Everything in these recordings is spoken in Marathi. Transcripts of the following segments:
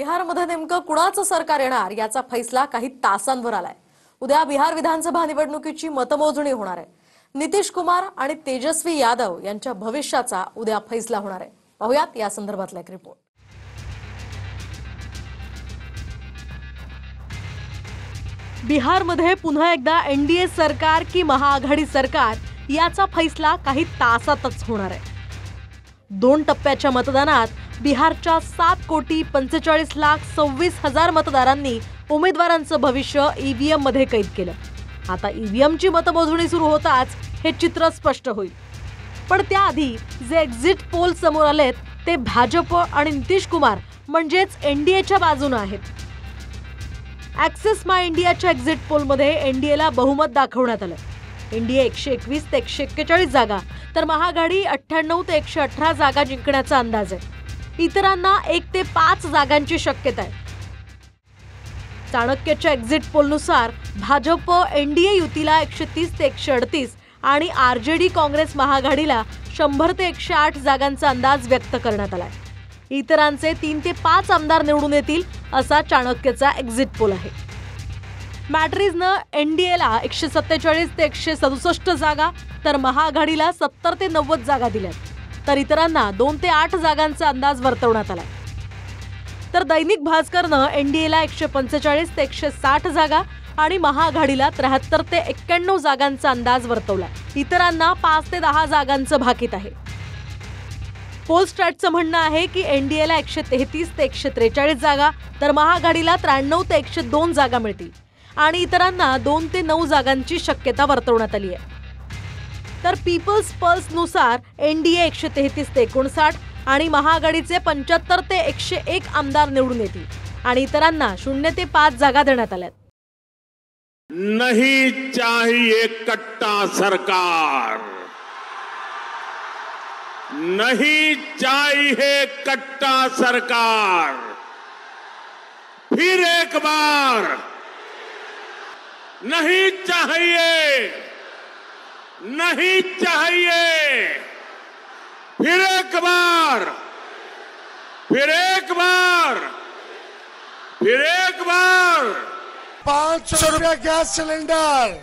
बिहारमध्ये नेमकं कुणाचं सरकार येणार याचा फैसला काही तासांवर आलाय। उद्या बिहार विधानसभा निवडणुकीची मतमोजणी होणार आहे। नितीश कुमार आणि तेजस्वी यादव यांच्या भविष्याचा उद्या फैसला होणार आहे। पाहूयात या संदर्भातला एक रिपोर्ट। बिहारमध्ये पुन्हा एकदा एनडीए सरकार की महाआघाडी सरकार याचा फैसला काही तासातच होणार आहे। 2 टप्प्याच्या मतदानात बिहारच्या 7,45,26,26,000 मतदारांनी उमेदवारांचं भविष्य ईव्हीएम मध्ये कैद केलं। आता ईव्हीएमची मतमोजणी सुरू होताच हे चित्र स्पष्ट होईल। पण त्याआधी जे एक्झिट पोल समोर आलेत ते भाजप आणि नितीश कुमार म्हणजेच एनडीएच्या बाजूने आहेत। ॲक्सेस माय इंडियाच्या एक्झिट पोलमध्ये एनडीएला बहुमत दाखवण्यात आलं। एनडीए 121 ते 141 जागा तर महाआघाडी 98 ते 118 जागा जिंकण्याचा अंदाज आहे। इतरांना 1 ते 5 जागांची शक्यता आहे। चाणक्यच्या एक्झिट पोलनुसार भाजप एनडीए युतीला 130 ते 138 आणि आरजेडी काँग्रेस महाआघाडीला 100 ते 108 जागांचा अंदाज व्यक्त करण्यात आलाय। इतरांचे 3 ते 5 आमदार निवडून येतील असा चाणक्यचा एक्झिट पोल आहे। मॅट्रिजनं एनडीएला 147 ते 167 जागा तर महाआघाडीला 70 ते 90 जागा दिल्यात, तर इतरांना 2 ते 8 जागांचा अंदाज वर्तवण्यात आलाय। तर दैनिक भास्करनं एनडीएला 145 ते 160 जागा आणि महाआघाडीला 73 ते 91 जागांचा अंदाज वर्तवलाय। इतरांना 5 ते 10 जागांचं भाकीत आहे। पोलस्टॅटचं म्हणणं आहे की एनडीएला 133 ते 143 जागा तर महाआघाडीला 93 ते 102 जागा मिळतील आणि इतरांना 2 ते 9 जागांची शक्यता वर्तवण्यात आली आहे। तर पीपल्स पल्सनुसार एनडीए 133 ते 59 आणि महाआघाडीचे 75 ते 101 आमदार निवडून येतील आणि इतरांना 0 ते 5 जागा देण्यात आल्यात। नहीं चाहिए कट्टा सरकार, नहीं चाहिए कट्टा सरकार। फिर एक बार नहीं चाहिए, नहीं चाहिए। फिर एक बार, फिर एक बार, फिर एक बार। 500 रुपया गैस सिलेंडर,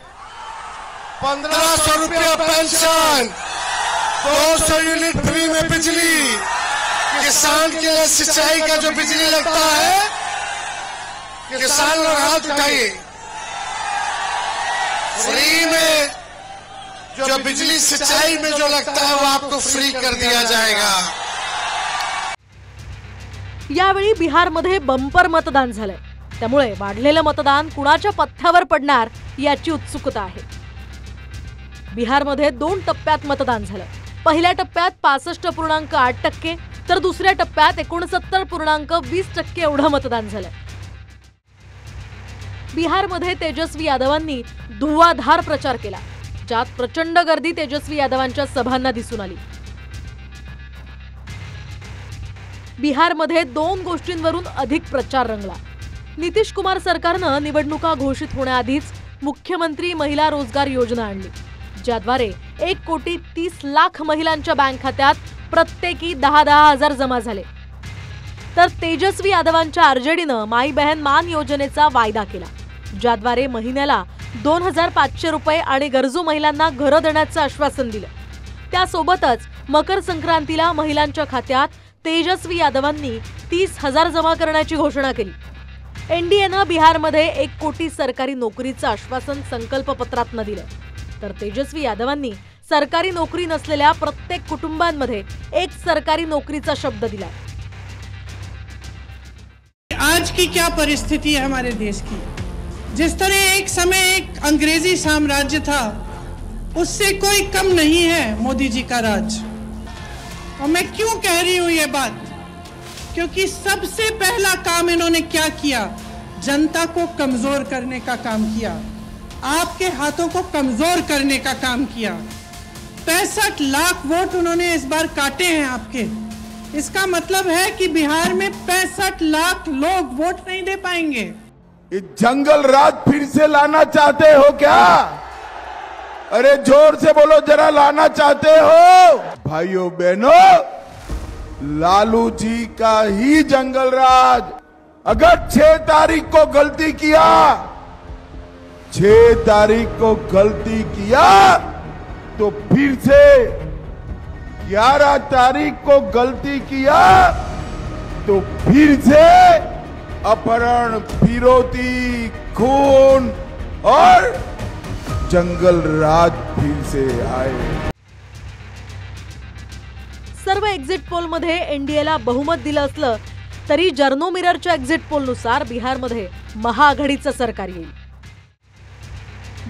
1500 रुपया पेंशन, 200 यूनिट फ्री में बिजली। किसान के लिए सिंचाई का जो बिजली लगता है, किसान लोग हाथ उठाइए। फ्री में जो बिजली सिंचाई में जो लगता है वो आपको फ्री कर दिया जाएगा। यावेळी बिहारमध्ये बंपर मतदान झालंय, त्यामुळे वाढलेलं मतदान कुणाच्या पथ्यावर पडणार याची उत्सुकता आहे। बिहारमध्ये 2 टप्प्यात मतदान झालं। पहिल्या टप्प्यात 65.8% तर दुसऱ्या टप्प्यात 69.20% एवढं मतदान झालं। बिहारमध्ये तेजस्वी यादवांनी धुव्वाधार प्रचार केला, ज्यात प्रचंड गर्दी तेजस्वी यादवांच्या सभांना दिसून आली। बिहारमध्ये 2 गोष्टींवरून अधिक प्रचार रंगला। नितीश कुमार सरकारनं निवडणुका घोषित होण्याआधीच मुख्यमंत्री महिला रोजगार योजना आणली, ज्याद्वारे 1,30,00,000 महिलांच्या बँक खात्यात प्रत्येकी 10,000 हजार जमा झाले। तर तेजस्वी यादवांच्या आरजेडीनं माई बहन मान योजनेचा वायदा केला, ज्याद्वारे महिन्याला 2,500 रुपये आणि गरजू महिलांना घरं देण्याचं आश्वासन दिलं। त्यासोबतच मकर संक्रांतीला महिलांच्या खात्यात तेजस्वी यादवांनी 30,000 जमा करण्याची घोषणा केली। एनडीएनं बिहारमध्ये 1 कोटी सरकारी नोकरीचं आश्वासन संकल्पपत्रात दिलं, तर तेजस्वी यादवांनी सरकारी नोकरी नसलेल्या प्रत्येक कुटुंबांमध्ये 1 सरकारी नोकरीचा शब्द दिला। आज की क्या परिस्थिति है हमारे देश की, जिस तरह एक समय एक अंग्रेजी साम्राज्य था, उससे कोई कम नहीं है मोदी जी का राज। और मैं क्यों कह रही हूं ये बात, क्योंकि सबसे पहला काम इन्होंने क्या किया, जनता को कमजोर करने का काम किया, आपके हाथों को कमजोर करने का काम किया। 65 लाख वोट उन्होंने इस बार काटे हैं आपके। इसका मतलब है कि बिहार में 65 लाख लोग वोट नहीं दे पाएंगे। ये जंगल राज फिर से लाना चाहते हो क्या? अरे जोर से बोलो जरा, लाना चाहते हो? भाइयों बहनों, लालू जी का ही जंगल राज अगर 6 तारीख को गलती किया, 6 तारीख को गलती किया तो फिर से 11 तारीख को गलती किया तो फिर से अपहरण, फिरौती, खून और जंगल राज फिर से आए। सर्व एक्झिट पोलमध्ये एनडीएला बहुमत दिलं असलं तरी जर्नो मिररच्या एक्झिट पोलनुसार बिहारमध्ये महाआघाडीचं सरकार येईल।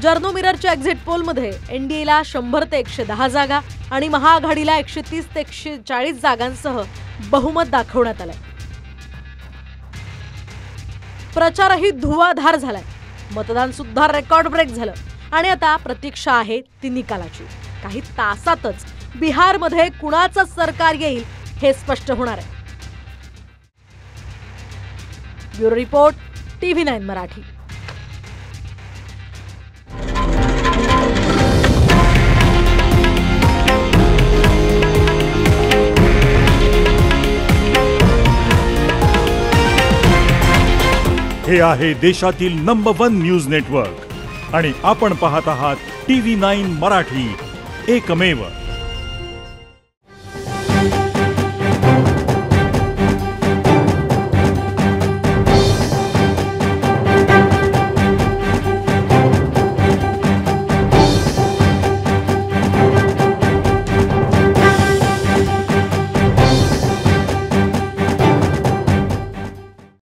जर्नो मिररच्या एक्झिट पोलमध्ये एनडीएला 100 ते 110 जागा आणि महाआघाडीला 130 ते 140 जागांसह बहुमत दाखवण्यात आलंय। प्रचारही धुवाधार झालाय, मतदान सुद्धा रेकॉर्ड ब्रेक झालं आणि आता प्रतीक्षा आहे ती निकालाची। काही तासातच बिहारमध्ये कुणाचं सरकार येईल हे स्पष्ट होणार आहे। Bureau report, TV9 Marathi. हे आहे देशातील नंबर 1 न्यूज नेटवर्क आणि आपण पाहत आहात TV9 मराठी, एकमेव।